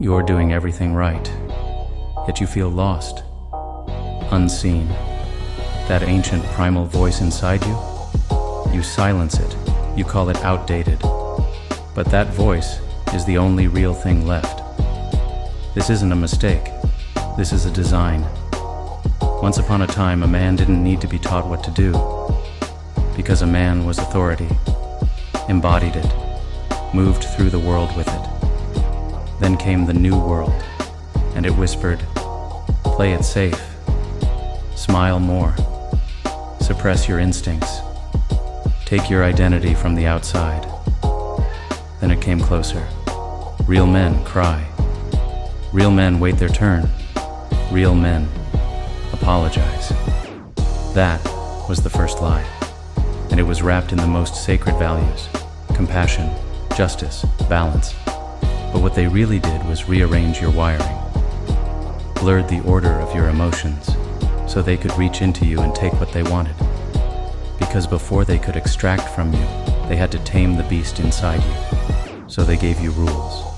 You're doing everything right, yet you feel lost, unseen. That ancient primal voice inside you, you silence it, you call it outdated. But that voice is the only real thing left. This isn't a mistake, this is a design. Once upon a time, a man didn't need to be taught what to do, because a man was authority, embodied it, moved through the world with it. Then came the new world, and it whispered, play it safe, smile more, suppress your instincts, take your identity from the outside. Then it came closer. Real men cry. Real men wait their turn. Real men apologize. That was the first lie, and it was wrapped in the most sacred values: compassion, justice, balance. But what they really did was rearrange your wiring, blurred the order of your emotions, so they could reach into you and take what they wanted. Because before they could extract from you, they had to tame the beast inside you. So they gave you rules,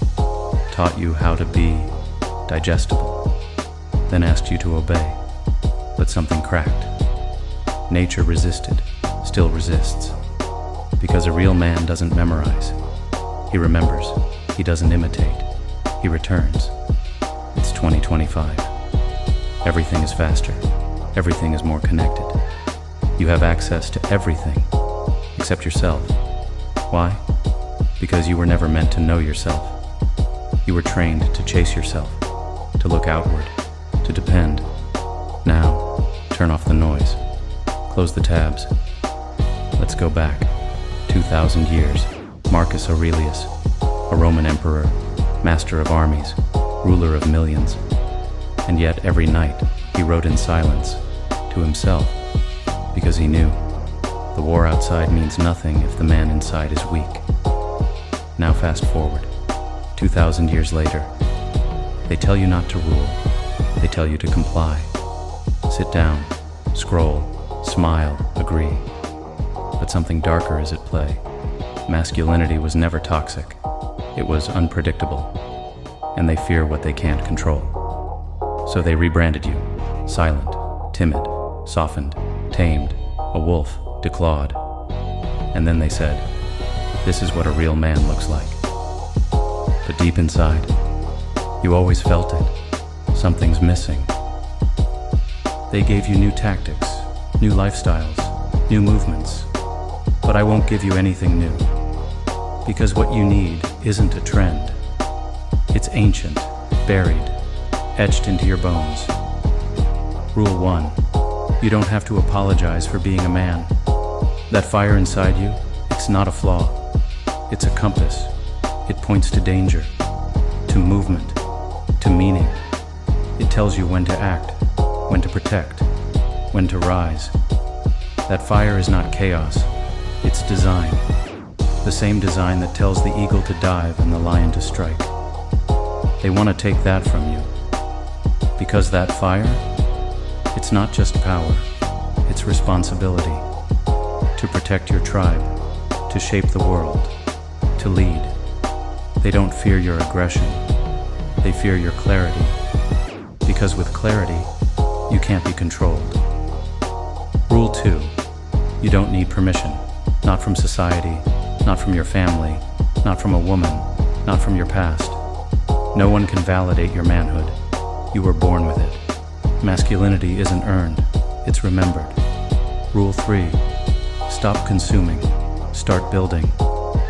taught you how to be digestible, then asked you to obey. But something cracked. Nature resisted, still resists. Because a real man doesn't memorize. He remembers. He doesn't imitate. He returns. It's 2025. Everything is faster. Everything is more connected. You have access to everything except yourself. Why? Because you were never meant to know yourself. You were trained to chase yourself, to look outward, to depend. Now, turn off the noise. Close the tabs. Let's go back. 2,000 years. Marcus Aurelius, a Roman emperor, master of armies, ruler of millions. And yet every night he wrote in silence, to himself, because he knew the war outside means nothing if the man inside is weak. Now fast forward, 2,000 years later. They tell you not to rule. They tell you to comply. Sit down, scroll, smile, agree. But something darker is at play. Masculinity was never toxic. It was unpredictable. And they fear what they can't control. So they rebranded you, silent, timid, softened, tamed, a wolf, declawed. And then they said, this is what a real man looks like. But deep inside, you always felt it. Something's missing. They gave you new tactics, new lifestyles, new movements. But I won't give you anything new. Because what you need isn't a trend. It's ancient, buried, etched into your bones. Rule 1. You don't have to apologize for being a man. That fire inside you, it's not a flaw. It's a compass. It points to danger, to movement, to meaning. It tells you when to act, when to protect, when to rise. That fire is not chaos. It's design. The same design that tells the eagle to dive and the lion to strike. They want to take that from you. Because that fire, it's not just power, it's responsibility. To protect your tribe, to shape the world, to lead. They don't fear your aggression, they fear your clarity. Because with clarity, you can't be controlled. Rule 2. You don't need permission. Not from society, not from your family, not from a woman, not from your past. No one can validate your manhood. You were born with it. Masculinity isn't earned, it's remembered. Rule 3. Stop consuming, start building.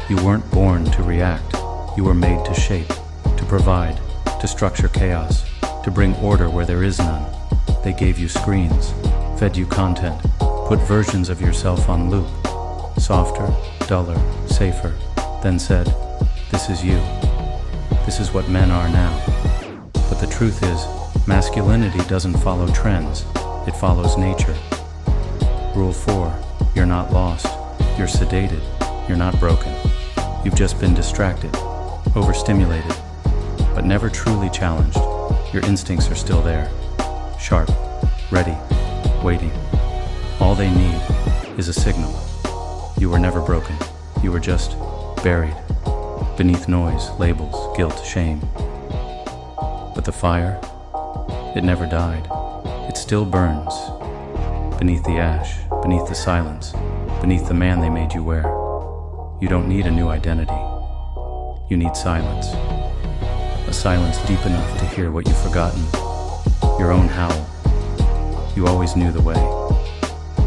You weren't born to react. You were made to shape, to provide, to structure chaos, to bring order where there is none. They gave you screens, fed you content, put versions of yourself on loop. Softer, duller, safer, then said, this is you. This is what men are now. But the truth is, masculinity doesn't follow trends, it follows nature. Rule 4, you're not lost, you're sedated, you're not broken. You've just been distracted, overstimulated, but never truly challenged. Your instincts are still there, sharp, ready, waiting. All they need is a signal. You were never broken. You were just buried beneath noise, labels, guilt, shame. But the fire, it never died. It still burns. Beneath the ash, beneath the silence, beneath the man they made you wear. You don't need a new identity. You need silence. A silence deep enough to hear what you've forgotten. Your own howl. You always knew the way.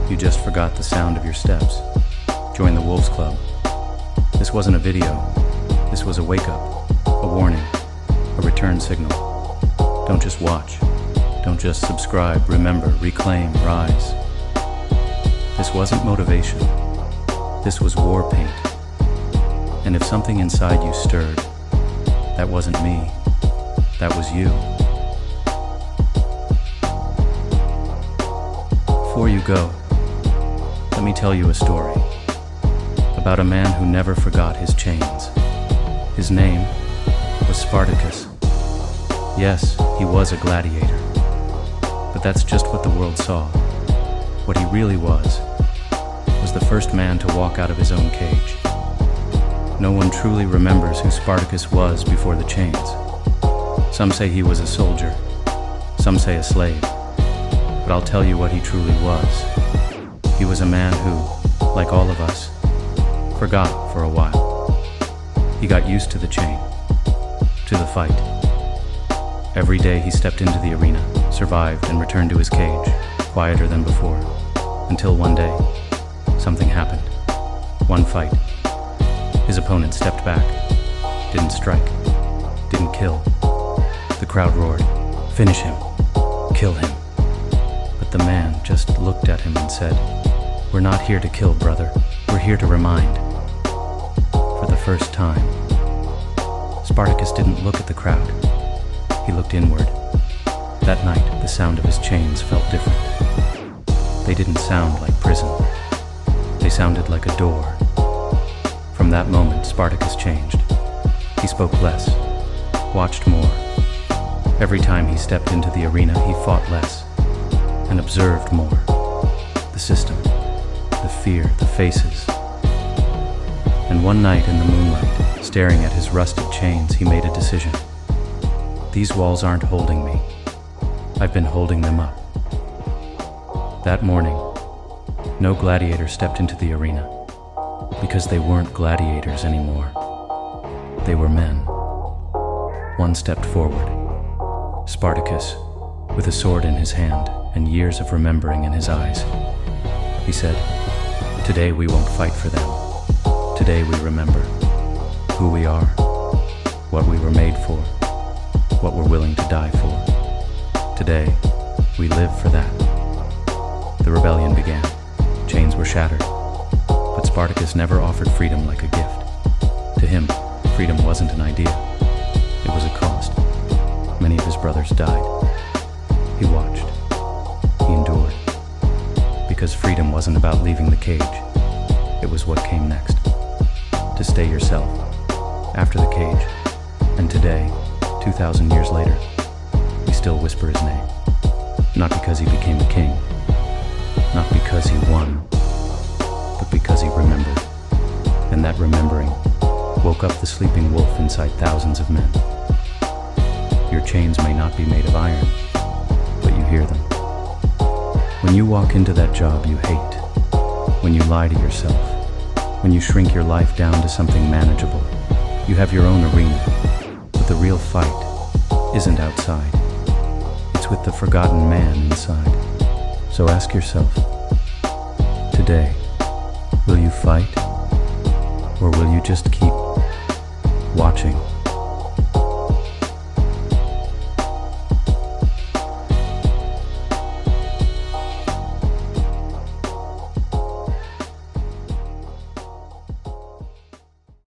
You just forgot the sound of your steps. Join the Wolves Club. This wasn't a video. This was a wake-up, a warning, a return signal. Don't just watch. Don't just subscribe, remember, reclaim, rise. This wasn't motivation. This was war paint. And if something inside you stirred, that wasn't me. That was you. Before you go, let me tell you a story about a man who never forgot his chains. His name was Spartacus. Yes, he was a gladiator. But that's just what the world saw. What he really was the first man to walk out of his own cage. No one truly remembers who Spartacus was before the chains. Some say he was a soldier, some say a slave, but I'll tell you what he truly was. He was a man who, like all of us, forgot for a while. He got used to the chain, to the fight. Every day he stepped into the arena, survived, and returned to his cage, quieter than before, until one day, something happened. One fight. His opponent stepped back, didn't strike, didn't kill. The crowd roared, "Finish him, kill him." But the man just looked at him and said, "We're not here to kill, brother. We're here to remind." For the first time, Spartacus didn't look at the crowd. He looked inward. That night, the sound of his chains felt different. They didn't sound like prison. They sounded like a door. From that moment, Spartacus changed. He spoke less, watched more. Every time he stepped into the arena, he fought less and observed more. The system, the fear, the faces. And one night in the moonlight, staring at his rusted chains, he made a decision. These walls aren't holding me. I've been holding them up. That morning, no gladiator stepped into the arena because they weren't gladiators anymore. They were men. One stepped forward. Spartacus, with a sword in his hand and years of remembering in his eyes. He said, "Today we won't fight for them. Today we remember who we are, what we were made for, what we're willing to die for. Today, we live for that." The rebellion began. Chains were shattered. But Spartacus never offered freedom like a gift. To him, freedom wasn't an idea. It was a cost. Many of his brothers died. He watched. He endured. Because freedom wasn't about leaving the cage. It was what came next. To stay yourself. After the cage. And today, 2,000 years later, we still whisper his name. Not because he became a king. Not because he won. But because he remembered. And that remembering woke up the sleeping wolf inside thousands of men. Your chains may not be made of iron, but you hear them. When you walk into that job you hate, when you lie to yourself, when you shrink your life down to something manageable, you have your own arena. But the real fight isn't outside. It's with the forgotten man inside. So ask yourself, today, will you fight? Or will you just keep watching?